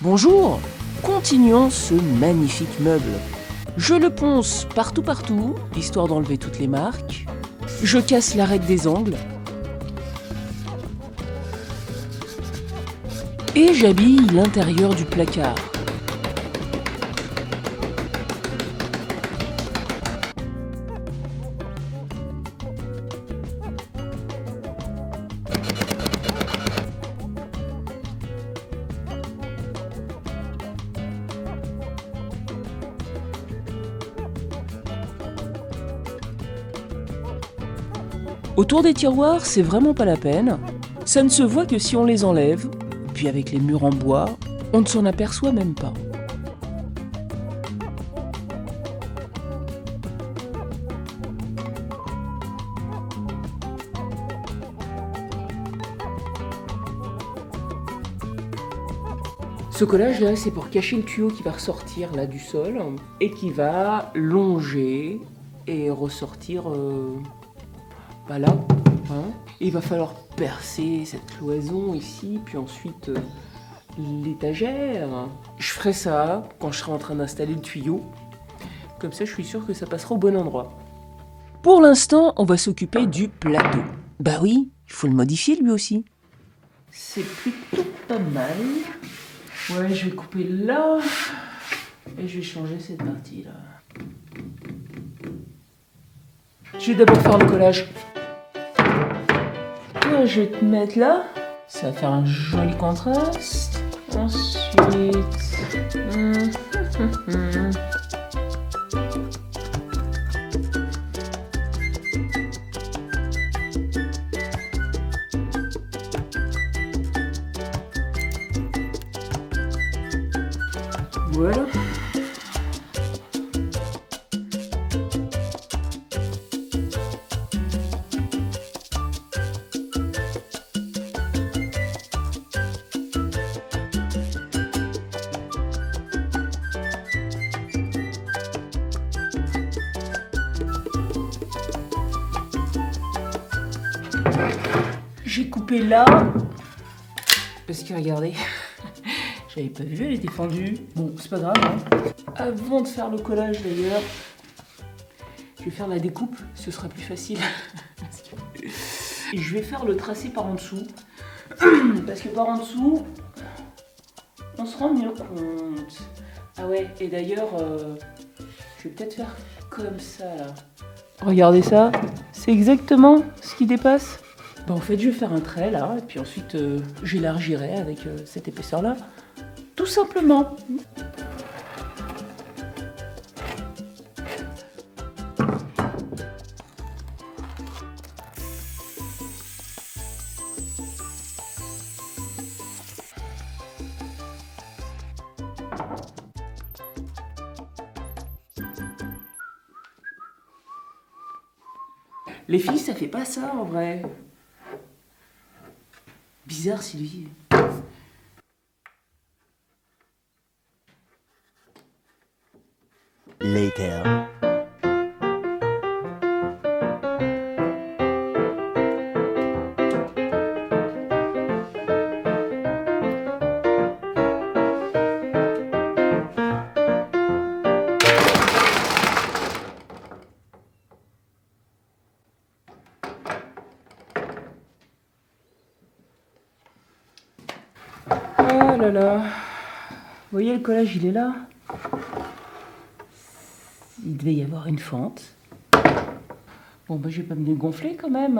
Bonjour, continuons ce magnifique meuble. Je le ponce partout, histoire d'enlever toutes les marques. Je casse l'arête des angles. Et j'habille l'intérieur du placard. Autour des tiroirs, c'est vraiment pas la peine. Ça ne se voit que si on les enlève. Puis avec les murs en bois, on ne s'en aperçoit même pas. Ce collage là, c'est pour cacher le tuyau qui va ressortir là du sol et qui va longer et ressortir là. Hein. Et il va falloir percer cette cloison ici, puis ensuite l'étagère. Je ferai ça quand je serai en train d'installer le tuyau. Comme ça, je suis sûr que ça passera au bon endroit. Pour l'instant, on va s'occuper du plateau. Bah oui, il faut le modifier lui aussi. C'est plutôt pas mal. Ouais, je vais couper là. Et je vais changer cette partie là. Je vais d'abord faire le collage. Toi, je vais te mettre là. Ça va faire un joli contraste. Ensuite... Voilà. J'ai coupé là, parce que regardez, j'avais pas vu, elle était fendue. Bon, c'est pas grave. Hein. Avant de faire le collage d'ailleurs, je vais faire la découpe, ce sera plus facile. Et je vais faire le tracé par en dessous, parce que par en dessous, on se rend mieux compte. Ah ouais, et d'ailleurs, je vais peut-être faire comme ça là. Regardez ça, c'est exactement ce qui dépasse. Bah en fait, je vais faire un trait là, et puis ensuite j'élargirai avec cette épaisseur là, tout simplement. Les filles, ça fait pas ça en vrai. Bizarre, Sylvie. Later. Oh là là. Vous voyez, le collage, il est là. Il devait y avoir une fente. Bon, bah, je vais pas me dégonfler quand même.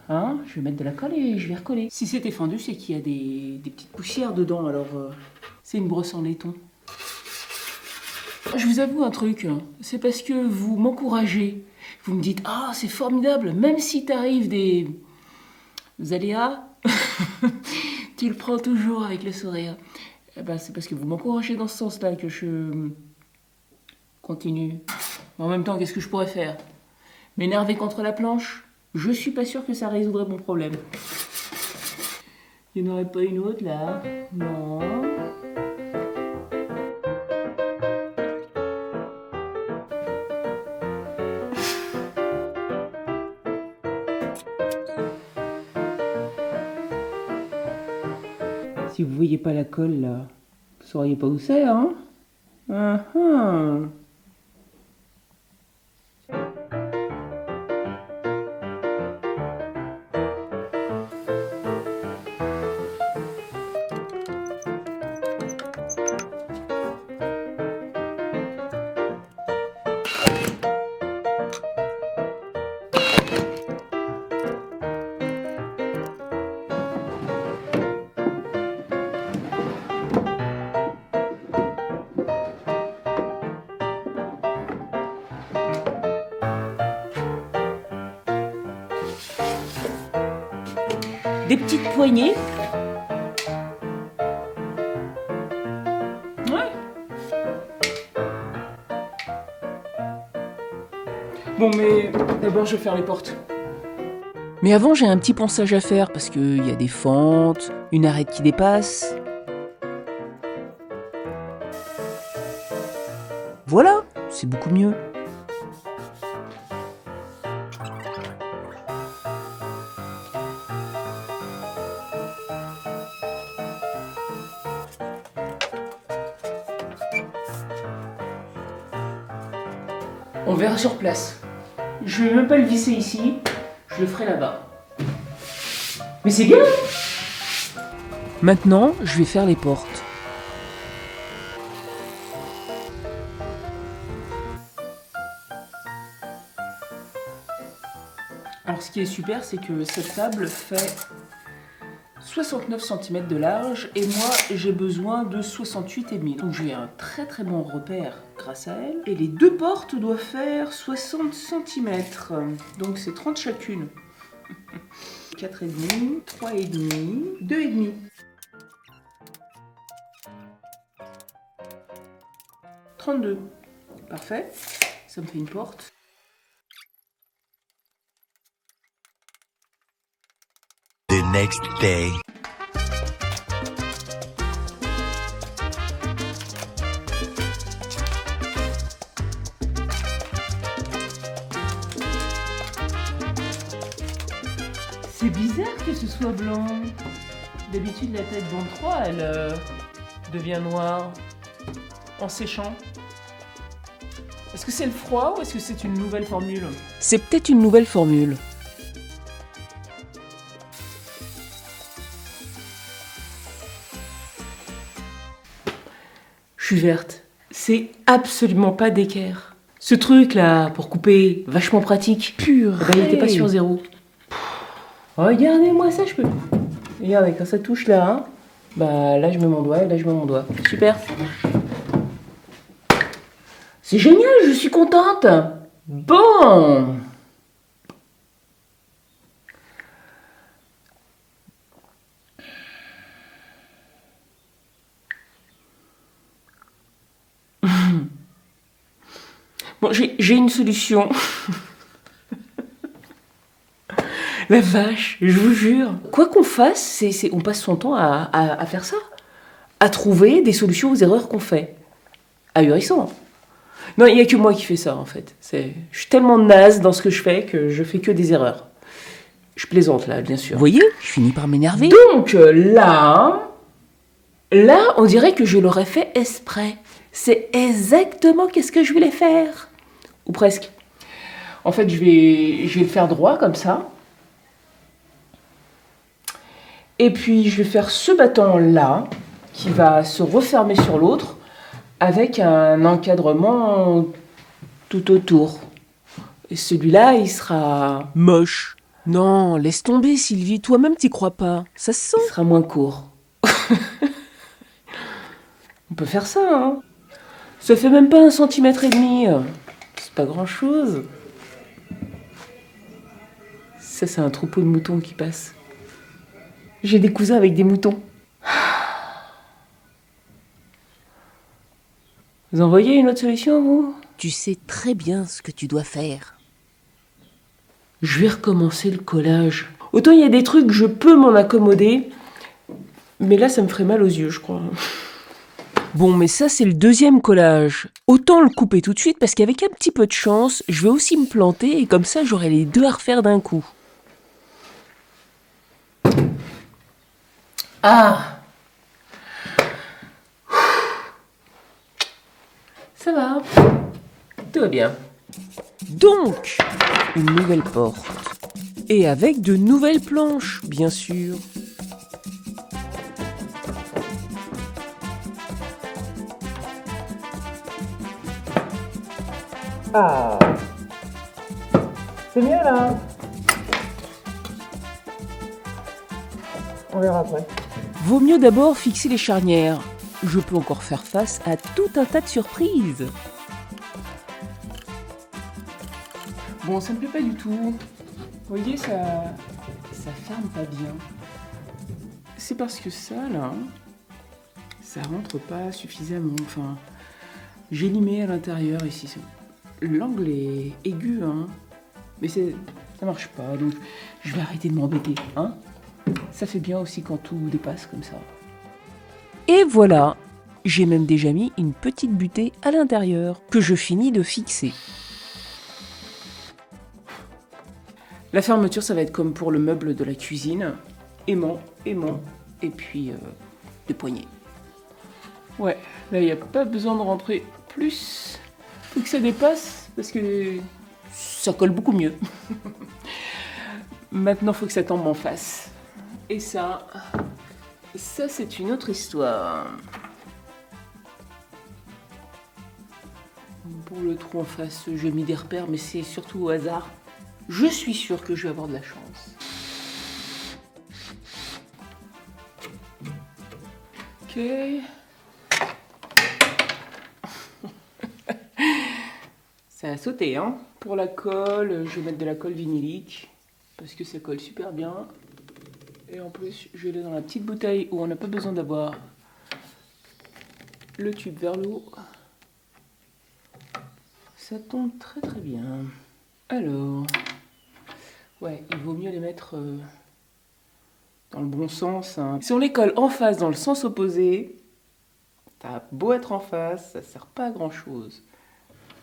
Hein, je vais mettre de la colle et je vais recoller. Si c'était fendu, c'est qu'il y a des petites poussières dedans. Alors, c'est une brosse en laiton. Je vous avoue un truc. Hein, c'est parce que vous m'encouragez. Vous me dites, ah, c'est formidable. Même si t'arrives des aléas, tu le prends toujours avec le sourire. Eh ben, c'est parce que vous m'encouragez dans ce sens-là que je continue. En même temps, qu'est-ce que je pourrais faire? M'énerver contre la planche? Je suis pas sûre que ça résoudrait mon problème. Il n'y en aurait pas une autre là? Non. Si vous voyez pas la colle là, sauriez pas où c'est, hein? Des petites poignées. Ouais. Bon, mais d'abord, je vais faire les portes. Mais avant, j'ai un petit ponçage à faire parce qu'il y a des fentes, une arête qui dépasse. Voilà, c'est beaucoup mieux. On verra sur place. Je vais même pas le visser ici, je le ferai là-bas. Mais c'est bien! Maintenant, je vais faire les portes. Alors ce qui est super, c'est que cette table fait 69 cm de large et moi j'ai besoin de 68,5. Donc j'ai un très très bon repère grâce à elle. Et les deux portes doivent faire 60 cm. Donc c'est 30 chacune. 4,5, 3,5, 2,5. « 32. Parfait. Ça me fait une porte. The next day. C'est bizarre que ce soit blanc. D'habitude, la tête d'An3, elle devient noire en séchant. Est-ce que c'est le froid ou est-ce que c'est une nouvelle formule? C'est peut-être une nouvelle formule. Je suis verte. C'est absolument pas d'équerre. Ce truc là, pour couper, vachement pratique. Pur. Bah, il était pas sur 0. Regardez-moi ça, je peux. Regardez, quand ça touche là, hein, bah là je mets mon doigt et là je mets mon doigt. Super. C'est génial, je suis contente. Bon. Bon, j'ai une solution. La vache, je vous jure. Quoi qu'on fasse, on passe son temps à faire ça. À trouver des solutions aux erreurs qu'on fait. Ahurissant. Non, il n'y a que moi qui fais ça, en fait. Je suis tellement naze dans ce que je fais que je fais que des erreurs. Je plaisante, là, bien sûr. Vous voyez, je finis par m'énerver. Donc, là, on dirait que je l'aurais fait exprès. C'est exactement qu'est-ce que je voulais faire. Ou presque. En fait, je vais le faire droit, comme ça. Et puis, je vais faire ce battant-là, qui va se refermer sur l'autre, avec un encadrement tout autour. Et celui-là, il sera moche. Non, laisse tomber, Sylvie. Toi-même, t'y crois pas. Ça se sent. Il sera moins court. On peut faire ça, hein. Ça fait même pas 1,5 cm. C'est pas grand-chose. Ça, c'est un troupeau de moutons qui passe. J'ai des cousins avec des moutons. Vous en voyez une autre solution, vous? Tu sais très bien ce que tu dois faire. Je vais recommencer le collage. Autant il y a des trucs, je peux m'en accommoder. Mais là, ça me ferait mal aux yeux, je crois. Bon, mais ça, c'est le deuxième collage. Autant le couper tout de suite, parce qu'avec un petit peu de chance, je vais aussi me planter, et comme ça, j'aurai les deux à refaire d'un coup. Ah! Ça va. Tout va bien. Donc, une nouvelle porte. Et avec de nouvelles planches, bien sûr. Ah, c'est mieux là. On verra après. Vaut mieux d'abord fixer les charnières. Je peux encore faire face à tout un tas de surprises. Bon, ça me plaît pas du tout. Vous voyez, ça ferme pas bien. C'est parce que ça, là, ça rentre pas suffisamment. Enfin, j'ai limé à l'intérieur ici. L'angle est aigu, hein. Mais ça marche pas, donc je vais arrêter de m'embêter, hein. Ça fait bien aussi quand tout dépasse comme ça. Et voilà, j'ai même déjà mis une petite butée à l'intérieur que je finis de fixer. La fermeture, ça va être comme pour le meuble de la cuisine. Aimant, et puis des poignées. Ouais, là, il n'y a pas besoin de rentrer plus. Faut que ça dépasse, parce que ça colle beaucoup mieux. Maintenant, faut que ça tombe en face. Et ça c'est une autre histoire. Pour le trou en face, j'ai mis des repères, mais c'est surtout au hasard. Je suis sûre que je vais avoir de la chance. Ok. Ça a sauté, hein. Pour la colle, je vais mettre de la colle vinylique, parce que ça colle super bien. Et en plus, je l'ai dans la petite bouteille où on n'a pas besoin d'avoir le tube vers l'eau. Ça tombe très très bien. Alors, ouais, il vaut mieux les mettre dans le bon sens, hein. Si on les colle en face dans le sens opposé, ça a beau être en face, ça sert pas à grand chose.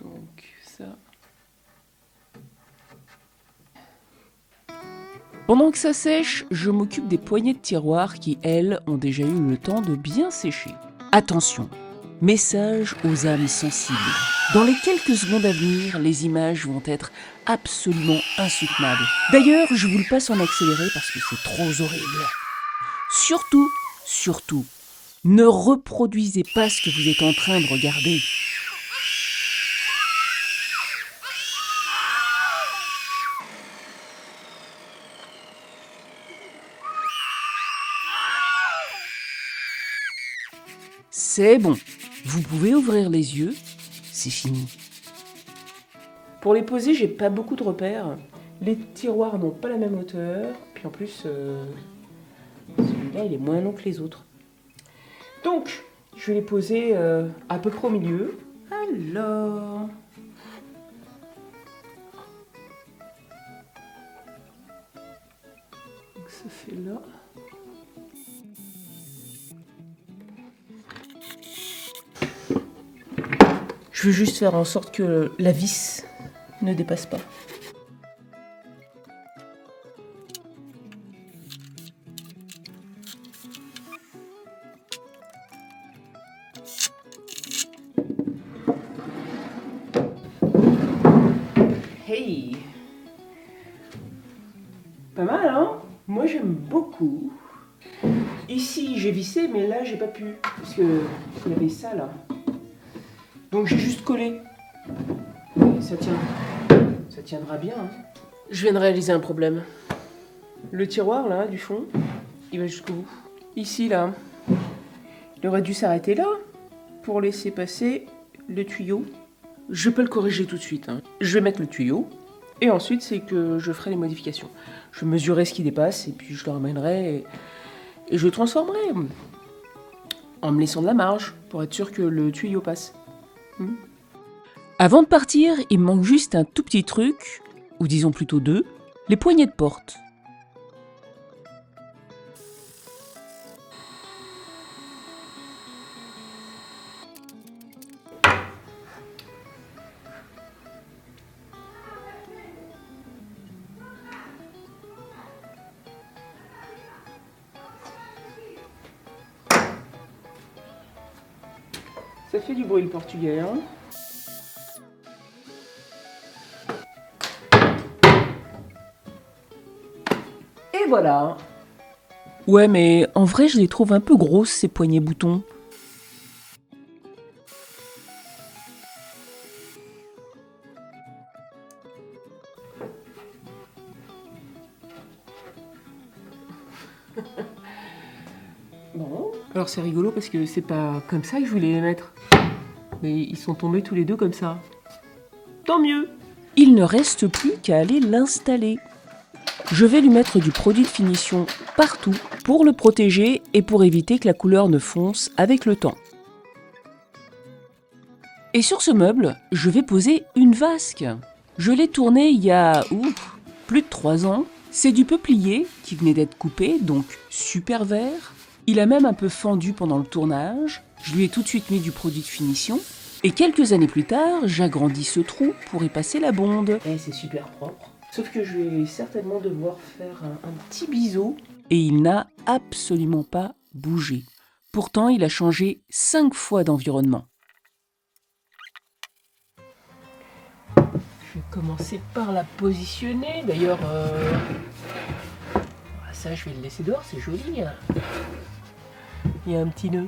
Donc ça... Pendant que ça sèche, je m'occupe des poignées de tiroirs qui, elles, ont déjà eu le temps de bien sécher. Attention, message aux âmes sensibles. Dans les quelques secondes à venir, les images vont être absolument insoutenables. D'ailleurs, je vous le passe en accéléré parce que c'est trop horrible. Surtout, ne reproduisez pas ce que vous êtes en train de regarder. C'est bon, vous pouvez ouvrir les yeux, c'est fini. Pour les poser, j'ai pas beaucoup de repères. Les tiroirs n'ont pas la même hauteur. Puis en plus, celui-là, il est moins long que les autres. Donc, je vais les poser à peu près au milieu. Alors... Donc ça fait là... Je veux juste faire en sorte que la vis ne dépasse pas. Hey! Pas mal, hein? Moi, j'aime beaucoup. Ici, j'ai vissé, mais là, j'ai pas pu. Parce que il y avait ça, là. Donc j'ai juste collé. Et ça tient. Ça tiendra bien. Hein. Je viens de réaliser un problème. Le tiroir là, du fond, il va jusqu'au bout. Ici là, il aurait dû s'arrêter là pour laisser passer le tuyau. Je peux le corriger tout de suite. Hein. Je vais mettre le tuyau et ensuite c'est que je ferai les modifications. Je mesurerai ce qui dépasse et puis je le ramènerai et je transformerai en me laissant de la marge pour être sûr que le tuyau passe. Avant de partir, il me manque juste un tout petit truc, ou disons plutôt deux, les poignées de porte. Ça fait du bruit le portugais, hein? voilà. Ouais, mais en vrai, je les trouve un peu grosses, ces poignées boutons. Bon, alors c'est rigolo parce que c'est pas comme ça que je voulais les mettre. Mais ils sont tombés tous les deux comme ça. Tant mieux. Il ne reste plus qu'à aller l'installer. Je vais lui mettre du produit de finition partout pour le protéger et pour éviter que la couleur ne fonce avec le temps. Et sur ce meuble, je vais poser une vasque. Je l'ai tourné il y a plus de 3 ans. C'est du peuplier qui venait d'être coupé, donc super vert. Il a même un peu fendu pendant le tournage. Je lui ai tout de suite mis du produit de finition. Et quelques années plus tard, j'agrandis ce trou pour y passer la bonde. Et c'est super propre. Sauf que je vais certainement devoir faire un petit biseau. Et il n'a absolument pas bougé. Pourtant, il a changé 5 fois d'environnement. Je vais commencer par la positionner. D'ailleurs, ça je vais le laisser dehors, c'est joli. Il y a un petit nœud.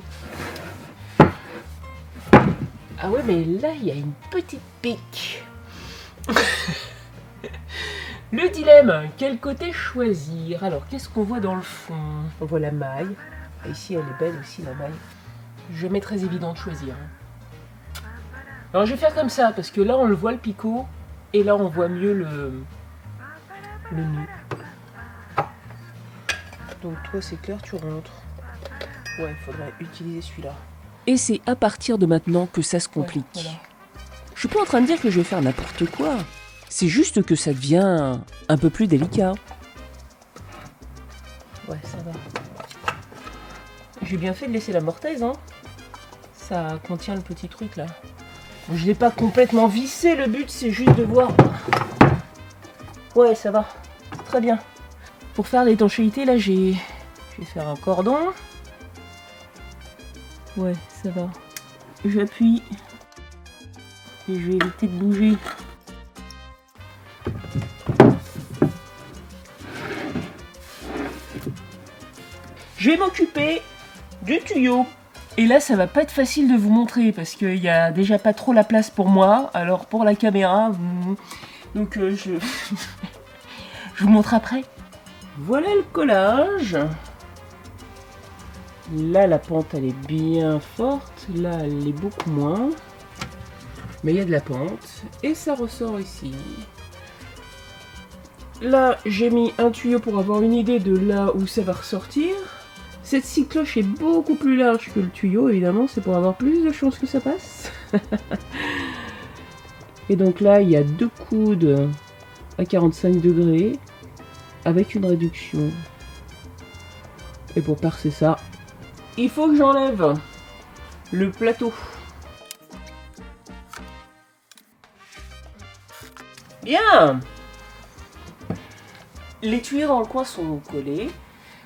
Ah ouais, mais là, il y a une petite pique. Le dilemme, quel côté choisir? Alors, qu'est-ce qu'on voit dans le fond? On voit la maille. Et ici, elle est belle aussi, la maille. Jamais très évident de choisir. Alors, je vais faire comme ça, parce que là, on le voit, le picot. Et là, on voit mieux le nœud. Donc, toi, c'est clair, tu rentres. Ouais, il faudrait utiliser celui-là. Et c'est à partir de maintenant que ça se complique. Ouais, voilà. Je suis pas en train de dire que je vais faire n'importe quoi. C'est juste que ça devient un peu plus délicat. Ouais, ça va. J'ai bien fait de laisser la mortaise, hein. Ça contient le petit truc, là. Je l'ai pas complètement vissé, le but, c'est juste de voir. Ouais, ça va. Très bien. Pour faire l'étanchéité, là, je vais faire un cordon. Ouais, ça va. J'appuie. Et je vais éviter de bouger. Je vais m'occuper du tuyau. Et là, ça va pas être facile de vous montrer parce qu'il y a déjà pas trop la place pour moi. Alors pour la caméra, donc je vous montre après. Voilà le collage. Là, la pente, elle est bien forte. Là, elle est beaucoup moins. Mais il y a de la pente. Et ça ressort ici. Là, j'ai mis un tuyau pour avoir une idée de là où ça va ressortir. Cette scie cloche est beaucoup plus large que le tuyau, évidemment. C'est pour avoir plus de chances que ça passe. Et donc là, il y a 2 coudes à 45 degrés. Avec une réduction. Et pour percer ça, il faut que j'enlève le plateau. Bien. Les tuyaux dans le coin sont collés.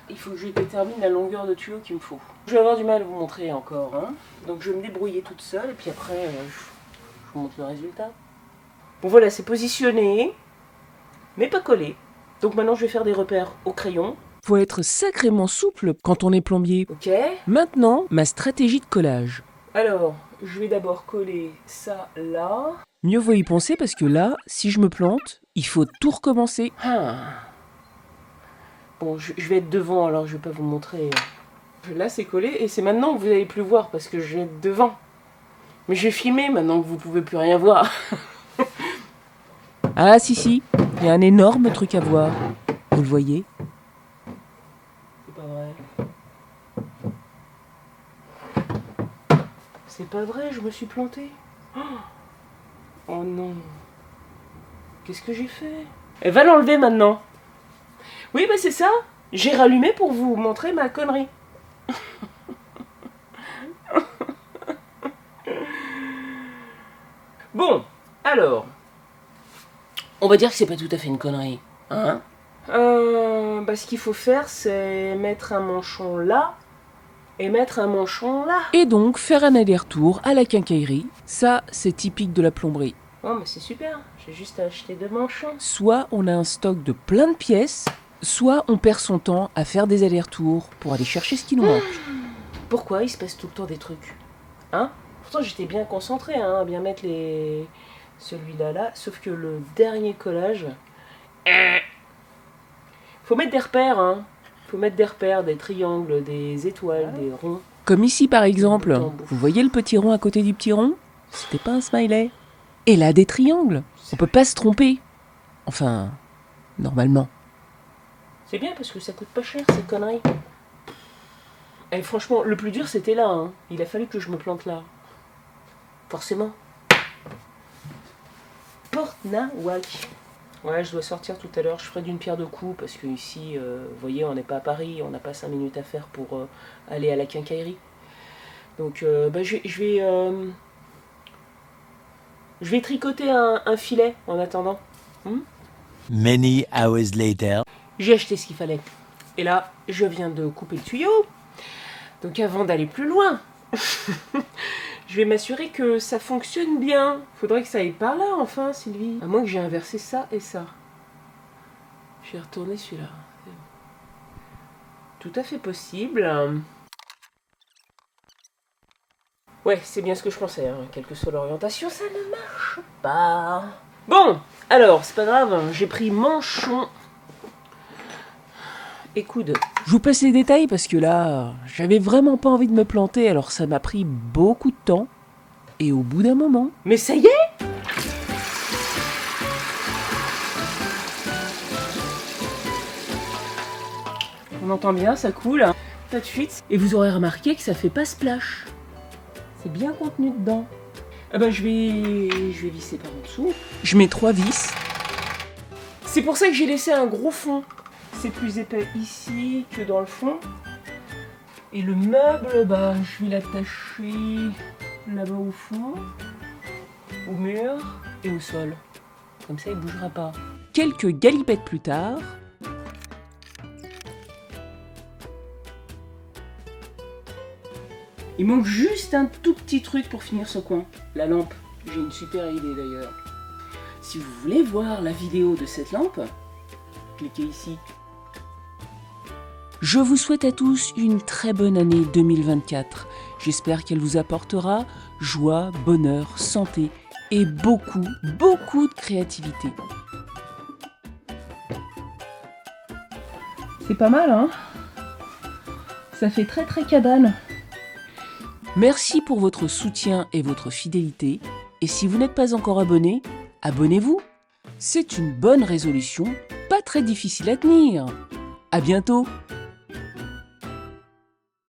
Il faut que je détermine la longueur de tuyau qu'il me faut. Je vais avoir du mal à vous montrer encore. Hein. Donc je vais me débrouiller toute seule et puis après je vous montre le résultat. Bon voilà, c'est positionné, mais pas collé. Donc maintenant je vais faire des repères au crayon. Faut être sacrément souple quand on est plombier. Ok. Maintenant, ma stratégie de collage. Alors, je vais d'abord coller ça là. Mieux vaut y penser parce que là, si je me plante, il faut tout recommencer. Bon, je vais être devant, alors je vais pas vous montrer. Là, c'est collé et c'est maintenant que vous n'allez plus voir parce que je vais être devant. Mais je vais filmer maintenant que vous pouvez plus rien voir. Ah si, il y a un énorme truc à voir. Vous le voyez? C'est pas vrai. C'est pas vrai, je me suis plantée. Oh non. Qu'est-ce que j'ai fait? Elle va l'enlever maintenant. Oui, bah c'est ça. J'ai rallumé pour vous montrer ma connerie. Bon, alors. On va dire que c'est pas tout à fait une connerie. Hein? Bah, ce qu'il faut faire, c'est mettre un manchon là et mettre un manchon là. Et donc, faire un aller-retour à la quincaillerie, ça, c'est typique de la plomberie. Oh, mais c'est super. J'ai juste acheté 2 manchons. Soit on a un stock de plein de pièces, soit on perd son temps à faire des allers-retours pour aller chercher ce qui nous manque. Pourquoi il se passe tout le temps des trucs? Hein? Pourtant j'étais bien concentrée, hein, à bien mettre celui-là là, sauf que le dernier collage... Faut mettre des repères, hein. Faut mettre des repères, des triangles, des étoiles, des ronds. Comme ici par exemple, vous voyez le petit rond à côté du petit rond? C'était pas un smiley. Et là des triangles, on peut pas se tromper. Enfin, normalement. C'est bien parce que ça coûte pas cher ces conneries. Et franchement, le plus dur c'était là, hein. Il a fallu que je me plante là. Forcément. Porte-Nawak. Ouais, je dois sortir tout à l'heure, je ferai d'une pierre deux coups parce que ici, vous voyez, on n'est pas à Paris, on n'a pas 5 minutes à faire pour aller à la quincaillerie. Donc, je vais tricoter un filet en attendant. Many hours later. J'ai acheté ce qu'il fallait. Et là, je viens de couper le tuyau. Donc avant d'aller plus loin, je vais m'assurer que ça fonctionne bien. Faudrait que ça aille par là, enfin, Sylvie. À moins que j'ai inversé ça et ça. Je vais retourner celui-là. Tout à fait possible. Ouais, c'est bien ce que je pensais, hein. Quelle que soit l'orientation, ça ne marche pas. Bon, alors, c'est pas grave, j'ai pris manchon et coude. Je vous passe les détails parce que là, j'avais vraiment pas envie de me planter, alors ça m'a pris beaucoup de temps. Et au bout d'un moment... Mais ça y est! On entend bien, ça coule, hein. Pas de fuite. Et vous aurez remarqué que ça fait pas splash. C'est bien contenu dedans. Ah bah je vais visser par en dessous. Je mets 3 vis. C'est pour ça que j'ai laissé un gros fond. C'est plus épais ici que dans le fond. Et le meuble, bah je vais l'attacher là-bas au fond, au mur et au sol. Comme ça il bougera pas. Quelques galipettes plus tard... Il manque juste un tout petit truc pour finir ce coin. La lampe. J'ai une super idée d'ailleurs. Si vous voulez voir la vidéo de cette lampe, cliquez ici. Je vous souhaite à tous une très bonne année 2024. J'espère qu'elle vous apportera joie, bonheur, santé et beaucoup de créativité. C'est pas mal, hein? Ça fait très cabane. Merci pour votre soutien et votre fidélité. Et si vous n'êtes pas encore abonné, abonnez-vous. C'est une bonne résolution, pas très difficile à tenir. À bientôt!